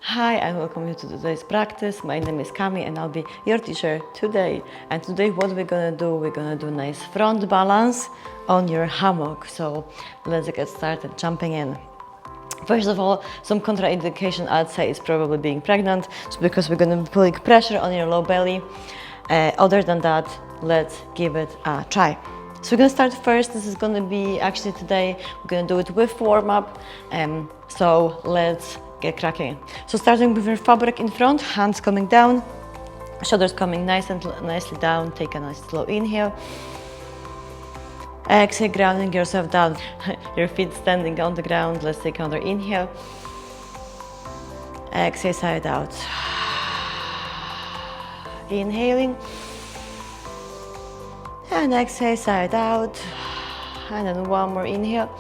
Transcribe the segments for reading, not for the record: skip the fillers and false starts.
Hi and welcome you to today's practice. My name is Kami and I'll be your teacher today. And today what we're gonna do nice front balance on your hammock. So let's get started jumping in. First of all, some contraindication I'd say is probably being pregnant, so because we're gonna be putting pressure on your low belly. Other than that, let's give it a try. So we're gonna start first. This is gonna be actually today, we're gonna do it with warm-up. So let's get cracking. So starting with your fabric in front, hands coming down, shoulders coming nicely down. Take a nice slow inhale. Exhale, grounding yourself down. Your feet standing on the ground. Let's take another inhale. Exhale, side out. Inhaling. And exhale, side out. And then one more inhale.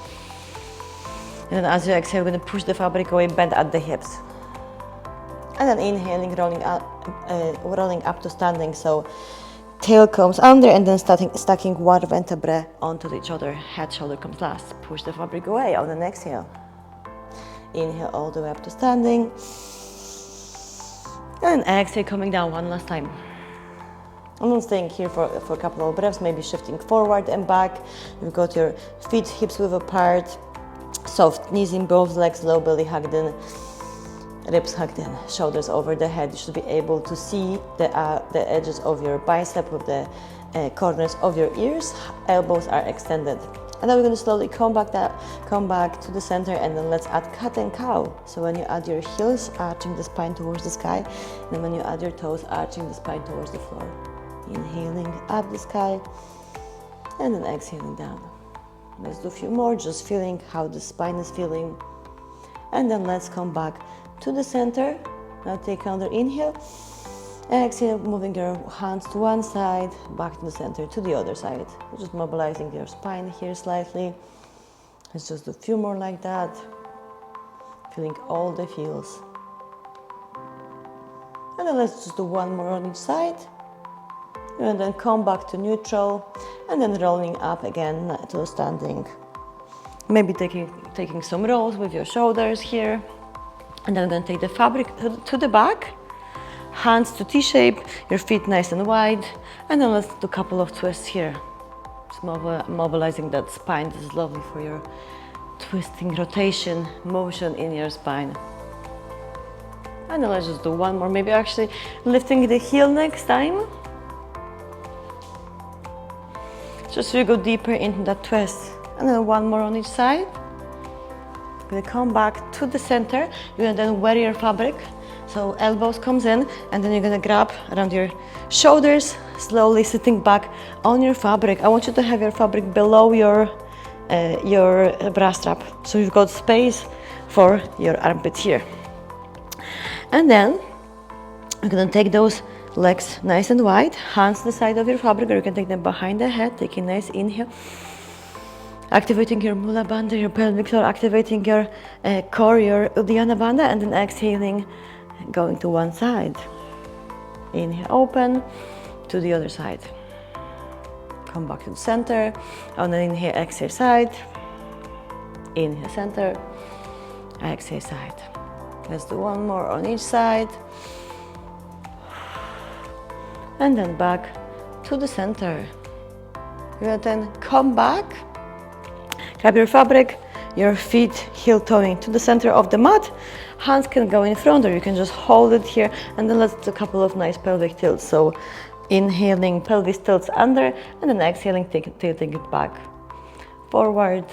And then as you exhale, we're going to push the fabric away, bend at the hips. And then inhaling, rolling up to standing. So tail comes under and then stacking one vertebrae onto each other. Head, shoulder comes last. Push the fabric away on the exhale. Inhale all the way up to standing. And exhale, coming down one last time. I'm not staying here for a couple of breaths, maybe shifting forward and back. You've got your feet, hips width apart. Soft knees in both legs, low belly hugged in, ribs hugged in, shoulders over the head. You should be able to see the edges of your bicep with the corners of your ears. Elbows are extended. And then we're going to slowly come back to the center, and then let's add cat and cow. So when you add your heels, arching the spine towards the sky, and when you add your toes, arching the spine towards the floor. Inhaling up the sky, and then exhaling down. Let's do a few more, just feeling how the spine is feeling. And then let's come back to the center. Now take another inhale. Exhale, moving your hands to one side, back to the center, to the other side. Just mobilizing your spine here slightly. Let's just do a few more like that. Feeling all the feels. And then let's just do one more on each side. And then come back to neutral, and then rolling up again to standing. Maybe taking some rolls with your shoulders here. And then I'm going to take the fabric to the back, hands to T-shape, your feet nice and wide. And then let's do a couple of twists here. Just mobilizing that spine. This is lovely for your twisting rotation, motion in your spine. And then let's just do one more, maybe actually lifting the heel next time. Just so you go deeper into that twist. And then one more on each side. You're gonna come back to the center. You're gonna then wear your fabric. So elbows comes in, and then you're gonna grab around your shoulders, slowly sitting back on your fabric. I want you to have your fabric below your bra strap. So you've got space for your armpit here. And then you're gonna take those legs nice and wide, hands to the side of your fabric, or you can take them behind the head, taking a nice inhale. Activating your Mula Bandha, your pelvic floor, activating your core, your Uddiyana Bandha, and then exhaling, going to one side. Inhale, open, to the other side. Come back to the center, and then inhale, exhale, side. Inhale, center, exhale, side. Let's do one more on each side. And then back to the center. You're gonna then come back, grab your fabric, your feet heel toeing to the center of the mat. Hands can go in front, or you can just hold it here. And then let's do a couple of nice pelvic tilts. So inhaling, pelvis tilts under, and then exhaling, tilting it back. Forward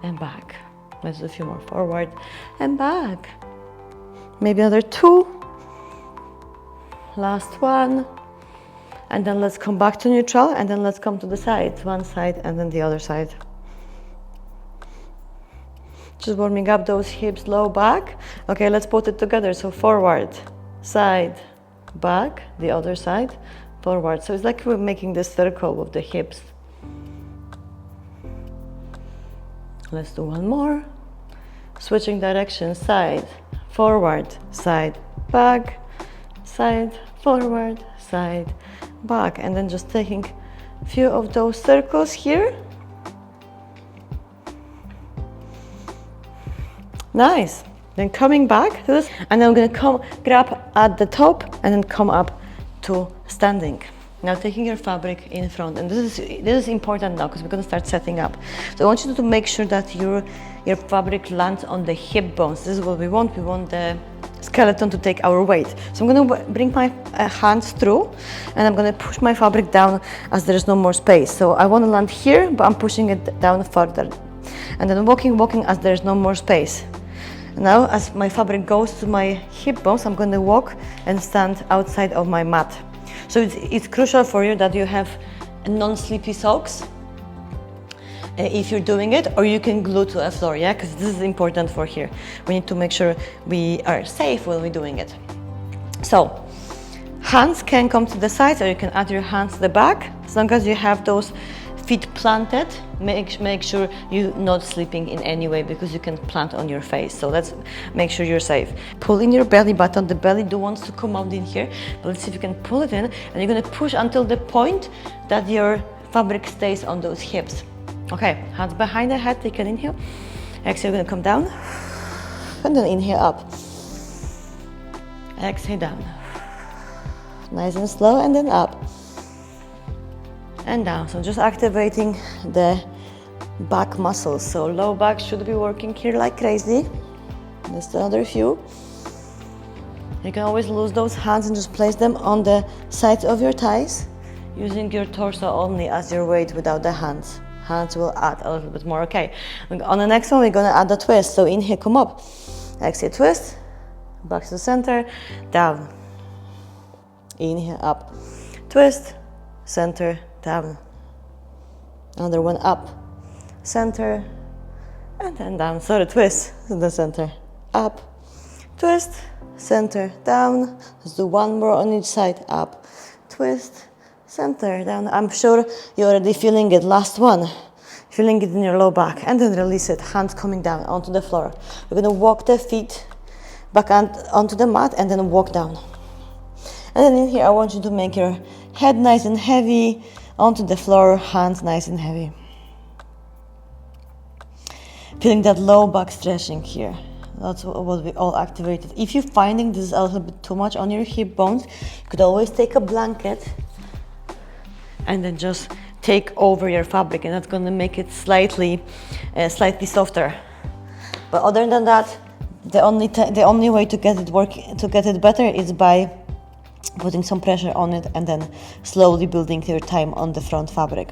and back. Let's do a few more. Forward and back. Maybe another two. Last one. And then let's come back to neutral, and then let's come to the side. One side and then the other side. Just warming up those hips, low back. Okay, let's put it together. So forward, side, back, the other side, forward. So it's like we're making this circle with the hips. Let's do one more. Switching direction, side, forward, side, back, side, forward, side, back. And then just taking a few of those circles here. Nice. then coming back to this, and then I'm gonna come grab at the top and then come up to standing. Now taking your fabric in front, and this is important now because we're gonna start setting up. So I want you to make sure that your fabric lands on the hip bones. This is what we want. We want the skeleton to take our weight. So I'm gonna bring my hands through, and I'm gonna push my fabric down as there is no more space. So I wanna land here, but I'm pushing it down further. And then walking as there's no more space. Now, as my fabric goes to my hip bones, I'm going to walk and stand outside of my mat. So it's crucial for you that you have non-slippery socks if you're doing it, or you can glue to a floor, yeah? Because this is important for here. We need to make sure we are safe when we're doing it. So, hands can come to the sides, or you can add your hands to the back. As long as you have those feet planted, make sure you're not slipping in any way, because you can plant on your face. So let's make sure you're safe. Pull in your belly button. The belly wants to come out in here, but let's see if you can pull it in, and you're gonna push until the point that your fabric stays on those hips. Okay, hands behind the head, take an inhale. Exhale, you're gonna come down, and then inhale up. Exhale down. Nice and slow, and then up. And down. So just activating the back muscles. So low back should be working here like crazy. Just another few. You can always lose those hands and just place them on the sides of your thighs, using your torso only as your weight without the hands. Hands will add a little bit more. Okay, on the next one we're gonna add the twist. So inhale, come up. Exhale, twist. Back to the center, down. Inhale, up. Twist, center, down. Another one, up, center, and then down. Sorry, twist to the center, up, twist, center, down. Let's do one more on each side, up, twist, center, down. I'm sure you're already feeling it. Last one, feeling it in your low back, and then release it, hands coming down onto the floor. We're gonna walk the feet back onto the mat and then walk down. And then in here, I want you to make your head nice and heavy onto the floor, hands nice and heavy. Feeling that low back stretching here. That's what we all activated. If you're finding this is a little bit too much on your hip bones, you could always take a blanket and then just take over your fabric, and that's going to make it slightly softer. But other than that, the only way to get it better is by putting some pressure on it and then slowly building your time on the front fabric.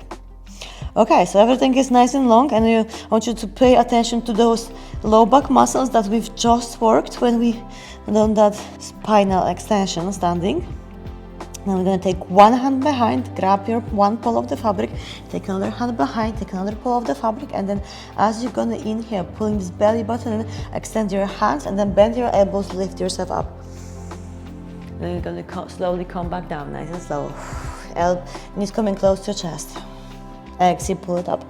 Okay, so everything is nice and long, and I want you to pay attention to those low back muscles that we've just worked when we done that spinal extension standing. Now we're going to take one hand behind, grab your one pull of the fabric, take another hand behind, take another pull of the fabric, and then as you're going to inhale, pulling this belly button in, extend your hands and then bend your elbows, lift yourself up. Then you're going to slowly come back down, nice and slow. Knees coming close to your chest. Exhale, pull it up.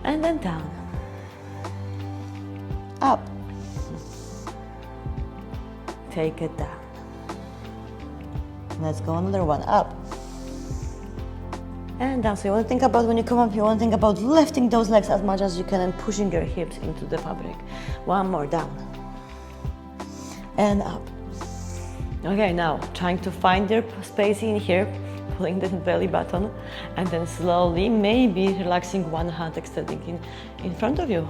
And then down. Up. Take it down. Let's go another one, up. And down. So you want to think about when you come up, you want to think about lifting those legs as much as you can and pushing your hips into the fabric. One more, down. And up. Okay, now trying to find your space in here, pulling the belly button, and then slowly, maybe relaxing one hand, extending in front of you.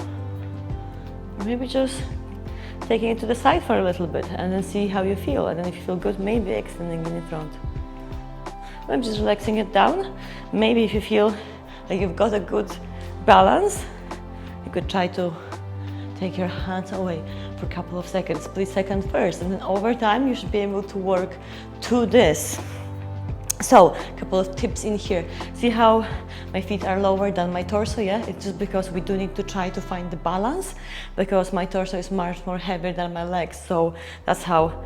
Or maybe just taking it to the side for a little bit and then see how you feel. And then if you feel good, maybe extending in front. I'm just relaxing it down. Maybe if you feel like you've got a good balance, you could try to take your hands away for a couple of seconds, split second first, and then over time you should be able to work to this. So, a couple of tips in here. See how my feet are lower than my torso, yeah? It's just because we do need to try to find the balance, because my torso is much more heavier than my legs, so that's how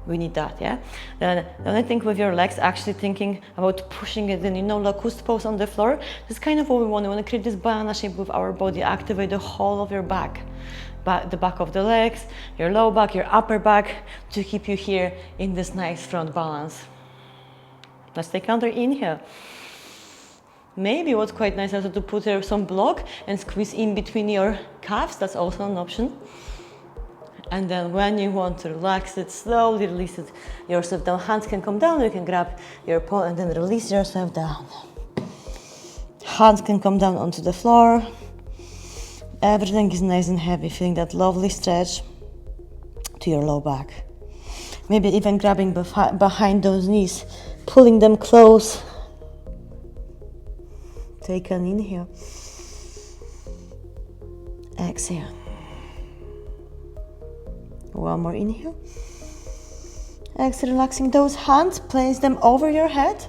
we need that, yeah? Then I think with your legs, actually thinking about pushing it in, you know, locust pose on the floor. This is kind of what we want. We want to create this banana shape with our body, activate the whole of your back. The back of the legs, your low back, your upper back, to keep you here in this nice front balance. Let's take another inhale. Maybe what's quite nice is to put here some block and squeeze in between your calves. That's also an option. And then when you want to relax it, slowly release it yourself down. Hands can come down, you can grab your pole and then release yourself down. Hands can come down onto the floor. Everything is nice and heavy, feeling that lovely stretch to your low back. Maybe even grabbing behind those knees, pulling them close. Take an inhale. Exhale. One more inhale. Exhale, relaxing those hands, place them over your head.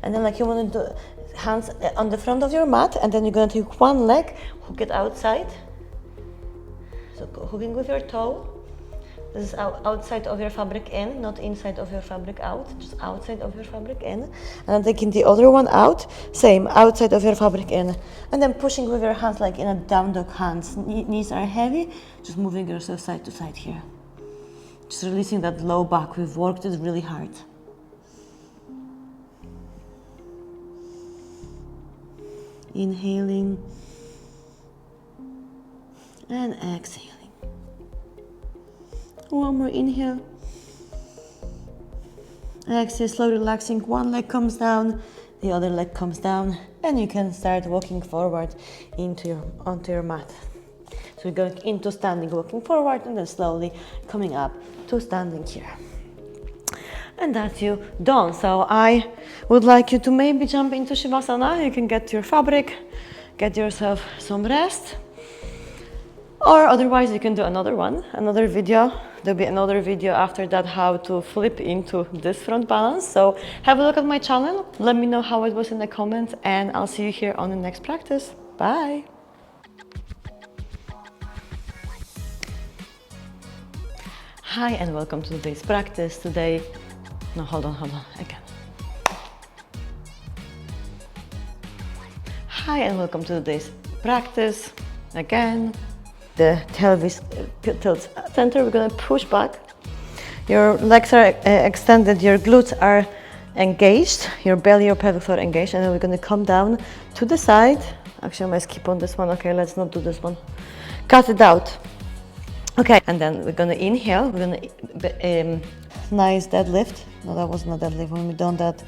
And then like you want to do hands on the front of your mat, and then you're going to take one leg, hook it outside. So hooking with your toe. This is outside of your fabric in, not inside of your fabric out, just outside of your fabric in. And then taking the other one out, same, outside of your fabric in. And then pushing with your hands like in a down dog hands. Knees are heavy, just moving yourself side to side here. Just releasing that low back, we've worked it really hard. Inhaling and exhaling. One more inhale. Exhale, slowly relaxing. One leg comes down, the other leg comes down, and you can start walking forward onto your mat. So we're going into standing, walking forward, and then slowly coming up to standing here. And that's you done. So I would like you to maybe jump into Shavasana. You can get your fabric, get yourself some rest. Or otherwise you can do another video. There'll be another video after that how to flip into this front balance. So have a look at my channel. Let me know how it was in the comments, and I'll see you here on the next practice. Bye. Hi and welcome to today's practice. Hold on, again. Hi and welcome to today's practice. Again, the pelvis tilts center. We're gonna push back. Your legs are extended, your glutes are engaged, your belly, your pelvic floor engaged, and then we're gonna come down to the side. Actually, I might skip on this one. Okay, let's not do this one. Cut it out. Okay, and then we're gonna inhale. We're gonna nice deadlift. No, that was not deadlift. When we done that,